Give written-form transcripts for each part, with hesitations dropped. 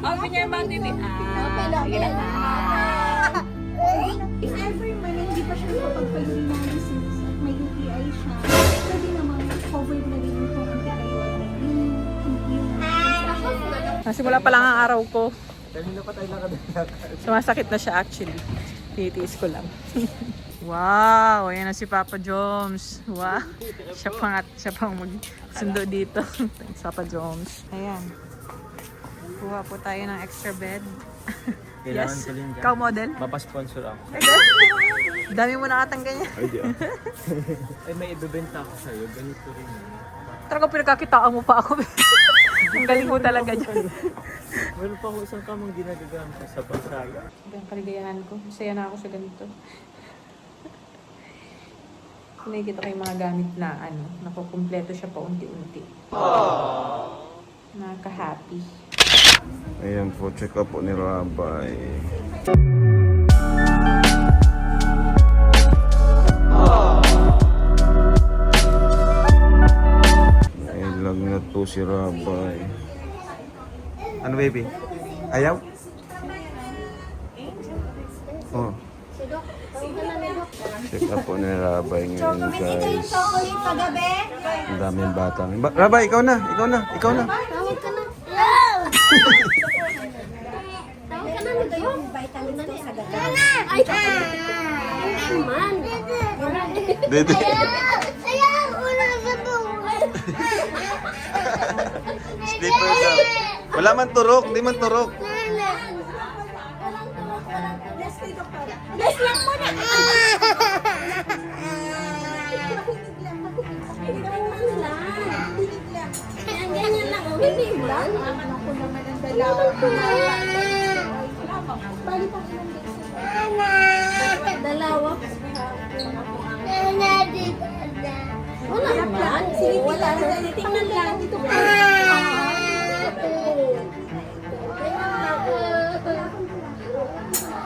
Open your mouth, baby. Sige na. If ever man hindi pa siya nakapagpalinaw since may UTI siya, pwede naman covered na rin yung Simula pa lang ang araw ko. Kanina pa tayo nakadala. Sumasakit na siya actually. Titiis ko lang. Wow! Ayan na si Papa Joms. Wow! Siya pang magsundo dito. Thanks, Papa Joms. Ayan. Kuha po tayo ng extra bed. Kailangan Yes. ko rin dyan. Ikaw model? Mapasponsor ako. Dami mo nakatang ganyan. Ay, di ako. Ay, may ibebenta ako sa'yo. Ganito rin. Talaga pinagkakitaan mo pa ako. Ang galing mo talaga dyan. Meron pa ako isang kamang ginagagamit sa pagsaga. Ang kaligayahan ko. Masaya na ako sa ganito. Nakikita ko yung mga gamit na nakukumpleto siya pa unti-unti. Nakaka-happy. Ayan po, check up po ni Rabay. Ilag na to si Rabay. Ano baby? Ayaw? Oh. Check up po ni Rabay ngayon guys. chocolate kagabi. Ang daming bata. Rabay, ikaw na. Tawag ka na. Tawag ka na nito yung vitamin ko sa gabi. Ay, man. Dede. Sleeper ka. Wala man turok, di man turok. Bless lang mo na. Ganyan lang. Hindi man. Ako naman ang dalawa. Dalawa. Wala naman. Sige, wala naman. Tingnan lang. Dito ka.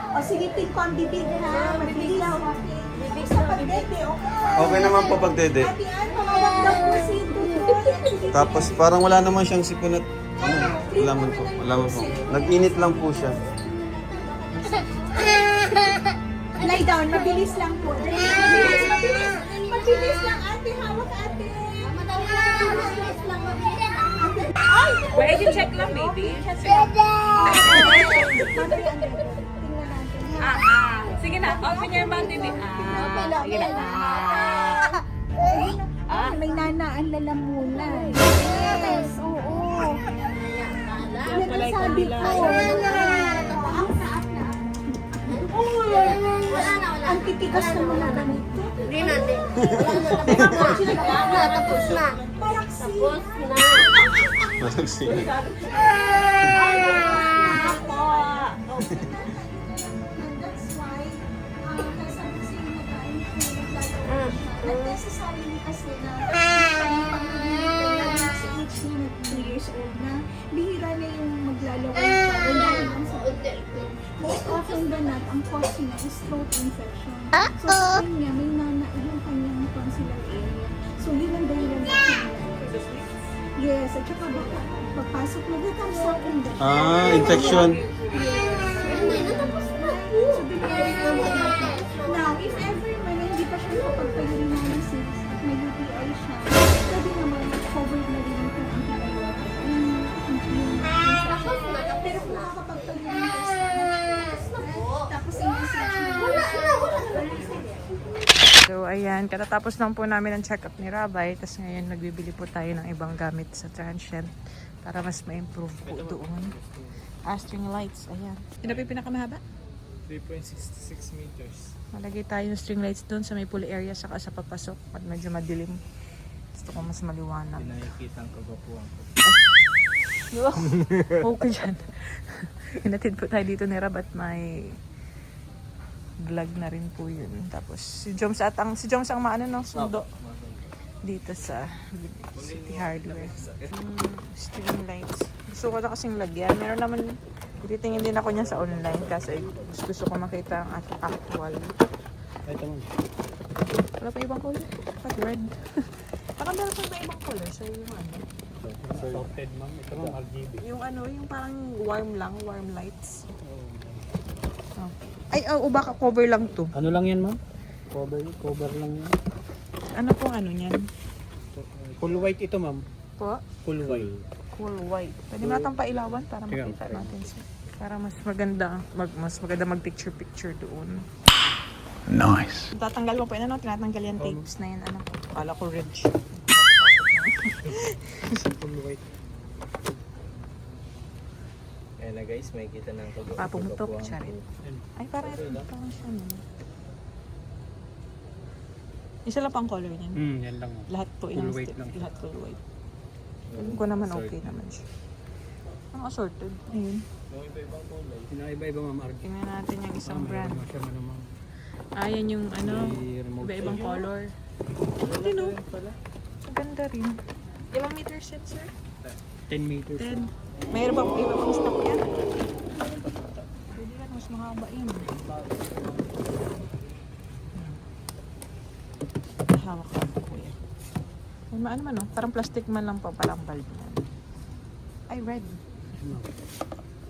O sige, take on bibig ha. Mabilis lang. Bibig sa pagdede, okay? Okay naman po pag dede. Ate Ann, pamawagdag mo si Dudu. Tapos parang wala naman siyang sipon at wala man po. Nag-init lang po siya. Lie down, mabilis lang po. Mabilis, mabilis. Mabilis lang, ate. Hawak, ate. Mabilis lang, mabilis. Ay! Pwede check lang, baby. Sige na. Open your mouth, baby. Sige na. May nanaan lalamunan. Yes, oo. Sinasabi ko. Ang titigas ng mga ganito. Hindi natin. Tapos na. Tapos na. Malagsin. That's why, sabi sa inyo guys, unnecessary kasi na sa age niya na 2 years old na, bihira na yung maglalaway pa. Dahil lang sa most often than not, ang cause niya is throat infection. So sa kanya, may yung kanyang tonsillar area. So yun ang dahilan na yes, at saka baka papasok na dito sa akin. Infection. Now, if ever man hindi pa siya nakapagpalinaw since may UTI siya, pwede naman covered na rin yung antibiotic. Pero kung nakakapagpalinaw tapos So ayan, katatapos lang po namin ang check-up ni Rabay. Tapos ngayon nagbibili po tayo ng ibang gamit sa transient para mas ma-improve po doon. String lights, ayan. Sino pa yung pinakamahaba? 3.66 meters. Malagay tayo ng string lights doon sa may pool area saka sa pagpasok at medyo madilim. Gusto ko mas maliwanag. Nakikita ang kagapuan ko. Okay dyan. Hinatid po tayo dito ni Rab at may vlog na rin po yun. Tapos si Joms ang maano no, sundo dito sa City Hardware. String lights. Gusto ko na kasing lagyan. Meron naman, titingin din ako niya sa online kasi gusto ko makita ang actual. Ito mo. Wala pa ibang color? Pag red. Baka meron pa ibang color sa yung ano. Sorted ma'am. Ito ma'am, RGB. Yung ano, yung parang warm lang, warm lights. Oh. Ay, oh, baka cover lang to. Ano lang yan ma'am? Cover lang yan. Ano pong ano niyan? Full white ito ma'am. Po? Full white. Cool white. Pwede mo natang pailawan para Sige, makita okay. natin siya. Para mas maganda, mas maganda mag-picture-picture doon. Nice. Tatanggal mo po yun, ano? Tinatanggal yung tapes na yun, ano? Kala ko ridge. Full white. Ayan na guys, may kita ng Papumutok, charit. Ay, parang ito. Parang siya, no? Isa lang pang color niyan. Yan lang ma'am. Lahat po, Full ilang white step. lang. Lahat full white. Alam ko naman okay naman siya. Ang assorted. Ayun. Pinaiba-iba ma'am, RGB. Tingnan natin yung isang brand. Mayroon siya ano ma'am. Ayan yung ano, May remote iba-ibang siya. color. Hindi no. Maganda rin. Ilang meters yan, sir? 10 meters. 10. Mayroon bang iba pang stock yan? Pwede yan, mas mahaba yun. Hawak ka po kuya. May maano man, no? Parang plastic man lang po, parang bulb yan. Ay, red.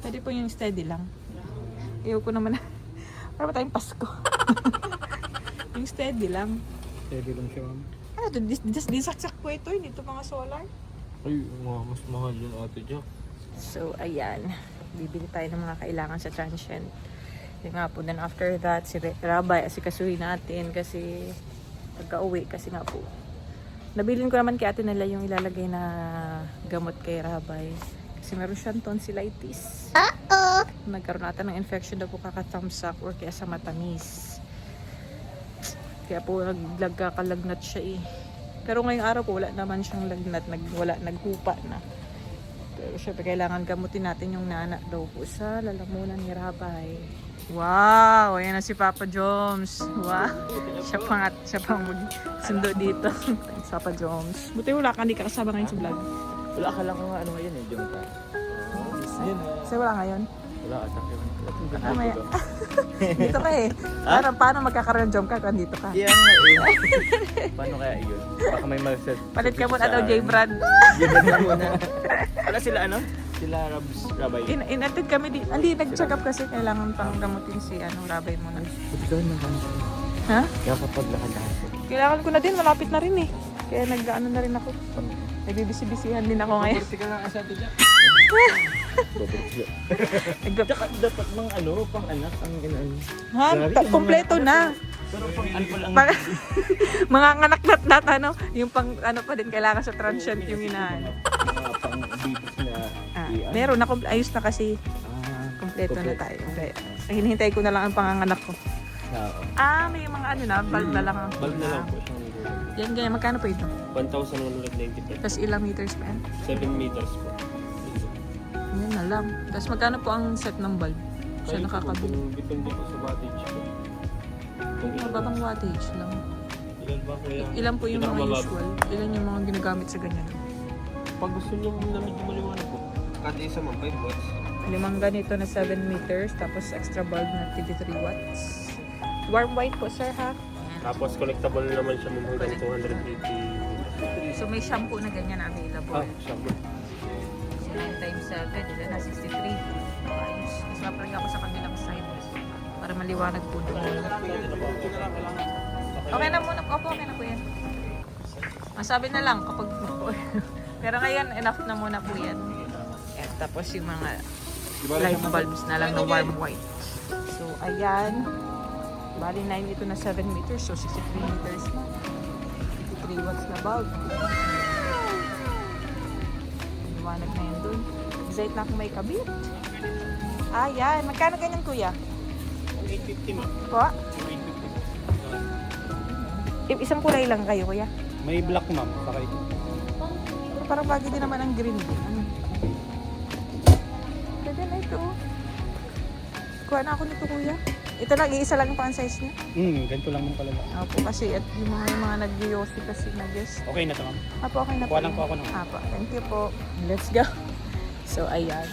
Pwede po yung steady lang. Ayaw ko naman. Para ba tayong Pasko? Yung steady lang. Steady lang siya ma'am. Ano to? Disaksak po ito. Hindi ito mga solar. Ay, mas mahal yun ate Jack. So, ayan. Bibili tayo ng mga kailangan sa transient. Yung nga po. Then after that, si Rabay, asikasuhin natin kasi pagka-uwi kasi nga po. Nabilin ko naman kay ate nila yung ilalagay na gamot kay Rabay. Kasi meron siyang tonsillitis. Nagkaroon ata ng infection daw po kakatamsak or kaya sa matamis. Kaya po nagkakalagnat siya eh. Pero ngayong araw po wala naman siyang lagnat. Naghupa na. Pero syempre kailangan gamutin natin yung nana daw po sa lalamunan ni Rabay. Wow! Ayan na si Papa Joms. Wow! Siya pang sundo dito. Si Papa Joms. Buti wala ka, hindi ka kasama ngayon sa vlog. Wala ka lang ano ngayon eh, Jom ka. Yan. Kasi wala ngayon. Wala atak yun. Maya. Dito ka eh. Paano magkakaroon ng jump ka kung dito ka? Kaya nga eh. Paano kaya yun? Baka may mag-set. Palit ka muna daw, J-Brad. Given na muna. Wala sila ano? Sila Rabay. Inatid kami di. Hindi, nag-check up kasi kailangan pang gamutin si Rabay muna. Pagkaan na kami. Ha? Kaya kapag lakad-lakad. Kailangan ko na din, malapit na rin eh. Kaya nag-ano na rin ako. Nagbibisi-bisihan din ako ngayon. Ka lang asa ate Jack. Dapat mga ano, pang anak ang inaan. Ha? Kompleto na. Pero pang ano pala ang... Mga nganak na ano, yung pang ano pa din, kailangan sa transient yung inaano. Mga pang babies na... Meron na, ayos na kasi. Ah, Kompleto na tayo. Okay. Hinihintay ko na lang ang panganganak ko. oo. May mga ano na, bulb na lang ang Bulb na lang po. Yan, ganyan. Magkano po ito? 1,195. Tapos ilang meters pa yan? 7 meters po. Yan na lang. Tapos magkano po ang set ng bulb? Siya nakakabili. Depende po sa wattage ko. Kung ilan, Mababang wattage lang. ilan ba kuya? Ilan po yung mga Pinakamababa. usual? Ilan yung mga ginagamit sa ganyan? Pag gusto nyo na medyo maliwanag po. Kada isa ma'am, 5 watts. Limang ganito na 7 meters. Tapos extra bulb na 23 watts. Warm white po, sir, ha? Tapos collectible naman siya mo hanggang 280. So may shampoo na ganyan available. Shampoo. 9 times 7, ilan na 63. Ayos. Mas mapalag ako sa kabilang side para maliwanag po doon. Okay na muna. Opo, okay na po yan. Masabi na lang kapag... Pero ngayon, enough na muna po yan. Yan. Tapos yung mga light bulbs na lang na warm white. So, ayan. Bali 9 ito na 7 meters. So, 63 meters na. 53 watts na bulb. Liwanag na yun dun. Excited na akong may kabit. Ayan. Magkano ganyan, kuya? 850 ma. Po? Isang kulay lang kayo, kuya. May black ma'am. Saka ito. Pero parang bagay din naman ang green din. Ano? Pwede na ito. Kuha na ako nito, kuya. Ito lang, iisa lang yung pang-size niya. Ganito lang mong talaga. Opo, kasi at yung mga nag-yosi kasi na guess. Okay na to ma'am. Apo, okay na po. Kuha lang po ako ng... Apo, thank you po. Let's go. So, ayan.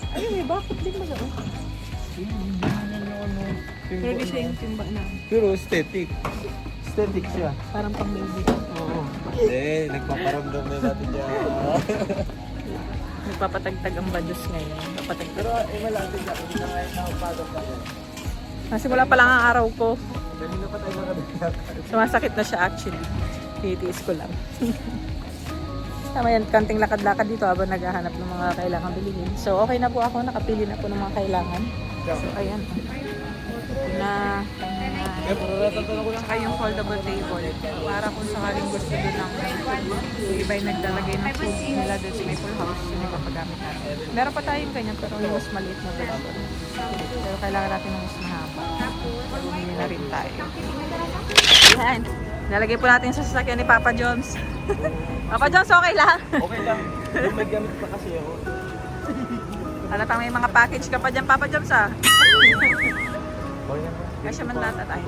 Ayun, may bakit din mo gano'n. Pero di siya yung timba na. Pero aesthetic. Aesthetic siya. Parang pang baby. Oo. Hindi, nagpaparamdam na natin yan. Nagpapatagtag ang bados ngayon. Papatagtag. Pero malapit na. Hindi na ngayon nakapagod pa yan. Simula pa lang ang araw ko. Ganun na pa tayo nakabigyan. Sumasakit na siya actually. Titiis ko lang. Tama yan, kanting lakad-lakad dito habang naghahanap ng mga kailangan bilhin. So okay na po ako, nakapili na po ng mga kailangan. So ayan. Na kayong foldable table para kung sakaling gusto doon ng yung iba yung naglalagay ng food nila doon sa Maple House, yung ipapagamit natin. Meron pa tayong ganyan pero yung mas maliit na table. Pero kailangan natin ng mas mahaba. Bumili na rin tayo. Yan. Nalagay po natin sa sasakyan ni Papa Joms. Papa Joms, okay lang? Okay lang. Yung may gamit pa kasi ako. Halatang may mga package ka pa dyan, Papa Joms, ah. Okay lang. Kasi man lahat tayo.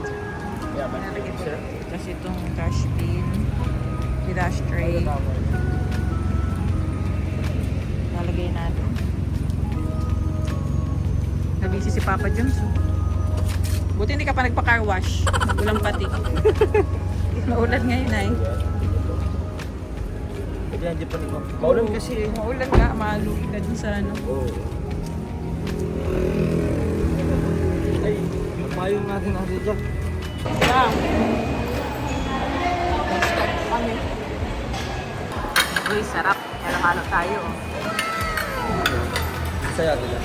Yeah, man. Nalagay po. Kasi itong trash bin, with ashtray. Nalagay natin. Nabisi si Papa Joms, oh. Buti hindi ka pa nagpa-car wash. Ulang pati. Maulan ngayon ay. Hindi, hindi pa nito. Maulan kasi eh. Maulan nga, maluwi ka dun sa ano. Oo. Ay, mapayong natin natin dyan. Yeah. Kami. Uy, sarap. Halo-halo tayo. Saya nila.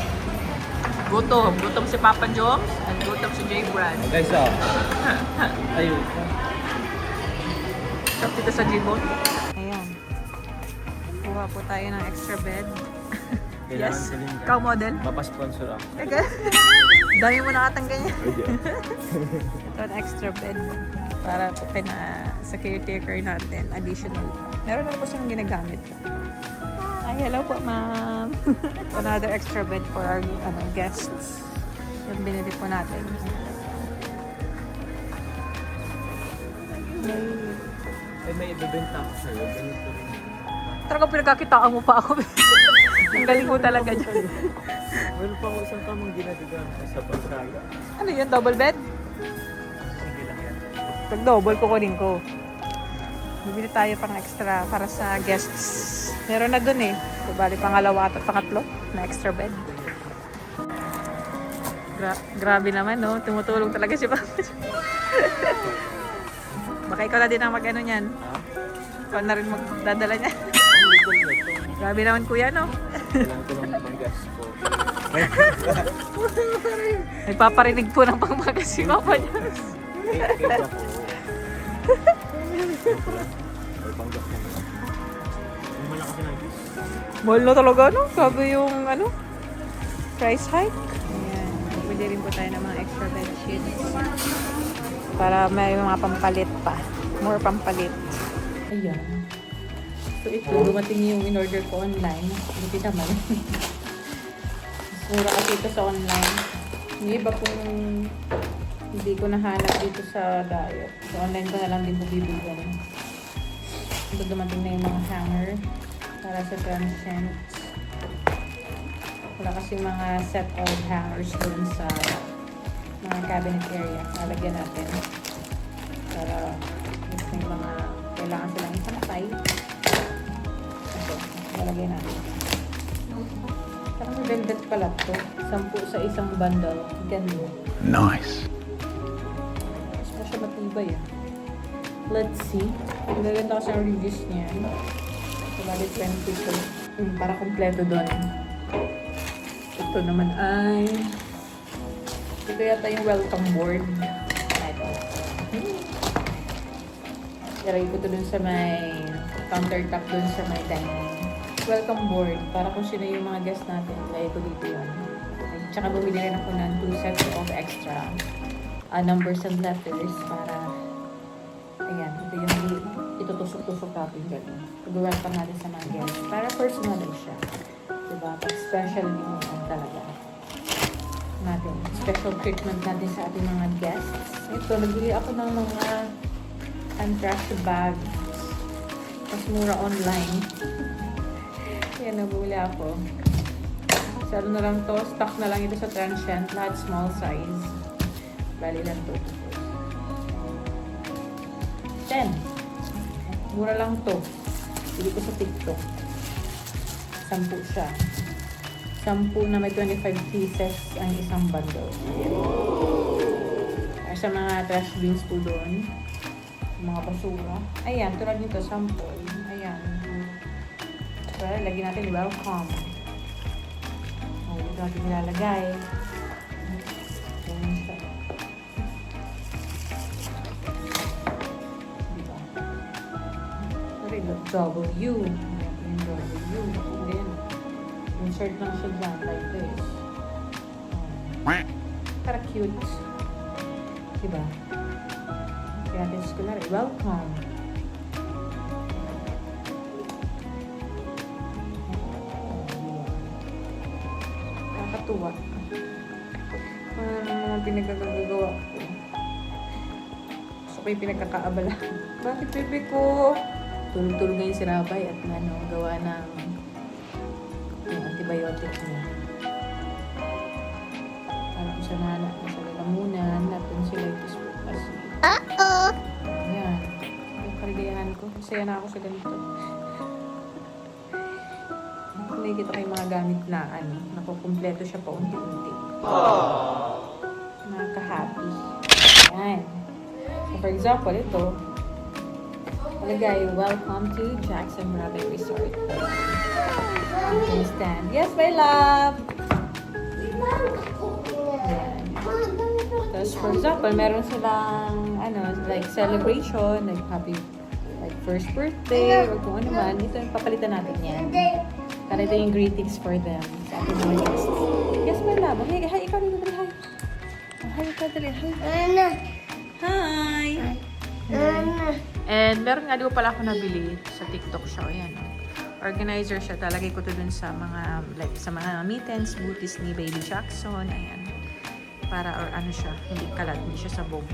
Gutom. Gutom si Papa Joms at gutom si J. Brad. Guys, ayun. Stop dito sa J-Bone. Ayan. Kuha po tayo ng extra bed. Kailangan Yes. ko rin yan. Ikaw model. Mapasponsor ako. Teka. Dami mo nakatang ganyan. Ito ang extra bed. Para po sa caretaker natin. Additional. Meron na po siyang ginagamit. Ay, hello po, ma'am. Another extra bed for our guests. Yung binili po natin. Ay, may ibebenta ako sa'yo. Ganito rin. Talagang pinagkakitaan mo pa ako. Ang galing mo talaga dyan. Meron pa ako isang tamang ginagawa sa Pampanga. Ano yun? Double bed? Sige lang yan. Pag-double kukunin ko. Bibili tayo pang extra para sa guests. Meron na dun eh. So, bali pangalawa at pangatlo na extra bed. Grabe naman, no? Tumutulong talaga si Papa. Baka ikaw na din ang mag-ano niyan. Ikaw na rin magdadala niya. Ang legal na ito. Grabe naman kuya, no? Kailangan ko lang pang gas ko. Nagpaparinig po ng pangmagas si Papa niya. Kaya ako. May pang gas ko. Yung malakas na gas. Mahal na talaga, no? Sabi yung, price hike. Ayan. Pwede rin po tayo ng mga extra bed sheets. Para may mga pampalit pa. More pampalit. Ayan. So ito, dumating yung in-order ko online. Hindi naman. Mura kasi ito sa online. Yung iba pong hindi ko nahanap dito sa diet. So online ko na lang din bubibigyan. Ito dumating na yung mga hanger para sa transient. Wala kasi mga set of hangers dun sa mga cabinet area. Nalagyan natin para yung mga kailangan silang ipantay. Ito, nalagyan natin. Parang velvet pala ito. 10 sa isang bundle. Ganda. Nice. Mas pa siya matibay ah. Let's see. Magaganda ko sa reviews niya. Bali 22. Para kompleto doon. Ito naman ay ito yata yung welcome board. Ito. Ilagay ko ito dun sa may countertop dun sa may dining. Welcome board. Para kung sino yung mga guests natin. Ilagay ko dito yun. Tsaka bumili rin ako ng 2 sets of extra numbers and letters para ayan, ito yung itutusok-tusok natin gano'n. Pag-welcome natin sa mga guests. Para personal siya. Diba? Pag special yung talaga natin. Special treatment natin sa ating mga guests. Ito, nagbili ako ng mga untrash bags. Mas mura online. Yan, nabuli ako. So, ano na lang to? Stock na lang ito sa Transient. Lahat small size. Bali lang to. 10. Mura lang to. Bili ko sa TikTok. 10 siya. 10 na may 25 pieces ang isang bundle. Ayan. Sa mga trash bins po doon. Mga basura. Ayan, tulad nito, sample. Ayan. So, lagyan natin welcome. Oh, ito natin nilalagay. Ayan siya. Diba? Sorry, W. Ayan, W. Ayan. Insert lang siya dyan, like this. Para cute. Diba? Kaya natin sa kunwari, welcome. Nakakatuwa. Mga pinagkagagawa ko. Gusto ko yung pinagkakaabala. Bakit bebe ko? Tulog-tulog ngayon si Rabay at gawa ng yung antibiotic niya. Parang sa nana, sa lalamunan, natin sila ito sa bukas. Ayan. Yung kaligayahan ko. Masaya na ako sa ganito. Nakikita ko yung mga gamit na nakukumpleto siya pa unti-unti. Nakaka-happy. Ayan. So for example, ito. Malagay, welcome to Jackson Rabay Resort. Stand. Yes, my love! Ayan. Tapos, for example, meron silang, like celebration, like happy, like first birthday, or kung ano man. Ito yung papalitan natin yan. Para ito yung greetings for them sa ating mga guests. Yes, my love. Hi, ikaw dito. Hi. Hi, ikaw dito. Hi. Hi. And meron nga di ko pala ako nabili sa TikTok siya. Ayan. Organizer siya. Talagay ko to dun sa mga, like, sa mga mittens, booties ni Baby Jackson. Ayan. Para, or ano siya, hindi kalat, hindi siya sabog.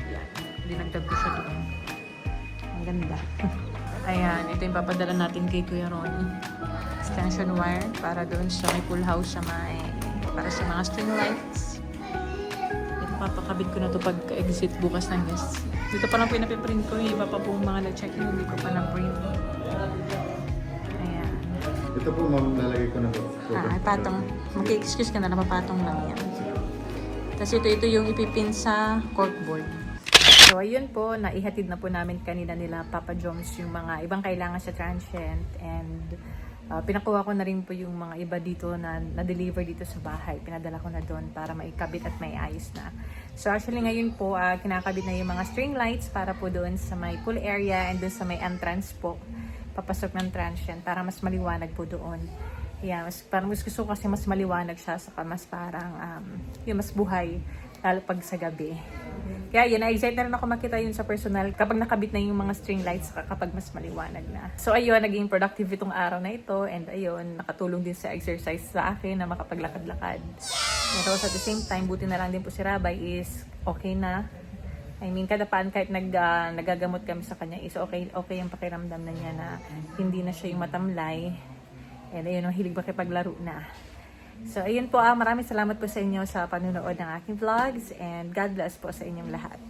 Ayan. Dinagdag ko siya doon. Ang ganda. Ayan, ito yung papadala natin kay Kuya Ronnie. Extension wire para doon sa may pool house sa may, para sa mga string lights. Ito, papakabit ko na to pag-exit bukas ng guests. Dito pa lang po yung napiprint ko. Iba pa po mga nag-check-in, hindi ko pa na-print. Ayan. Ito po, ma'am, lalagay ko na po. Patong. Mag-excuse ka na, napapatong lang yan. Tapos ito yung ipipin sa corkboard. So, ayun po, naihatid na po namin kanina nila Papa Joms yung mga ibang kailangan sa transient and pinakuha ko na rin po yung mga iba dito na na-deliver dito sa bahay. Pinadala ko na doon para maikabit at may ayos na. So, actually ngayon po, kinakabit na yung mga string lights para po doon sa may pool area and doon sa may entrance po, papasok ng transient para mas maliwanag po doon. Yeah, parang mas gusto ko kasi mas maliwanag siya saka mas parang yung mas buhay lalo pag sa gabi. Kaya yun, na-excite na rin ako makita yun sa personal kapag nakabit na yung mga string lights kapag mas maliwanag na. So ayun, naging productive itong araw na ito and ayun, nakatulong din sa exercise sa akin na makapaglakad-lakad. Pero at the same time, buti na lang din po si Rabay is okay na. I mean, kada paan kahit nagagamot kami sa kanya is okay yung pakiramdam na niya na hindi na siya yung matamlay. And ayun, hilig makipaglaro na. So, ayun po, maraming salamat po sa inyo sa panunood ng aking vlogs and God bless po sa inyong lahat.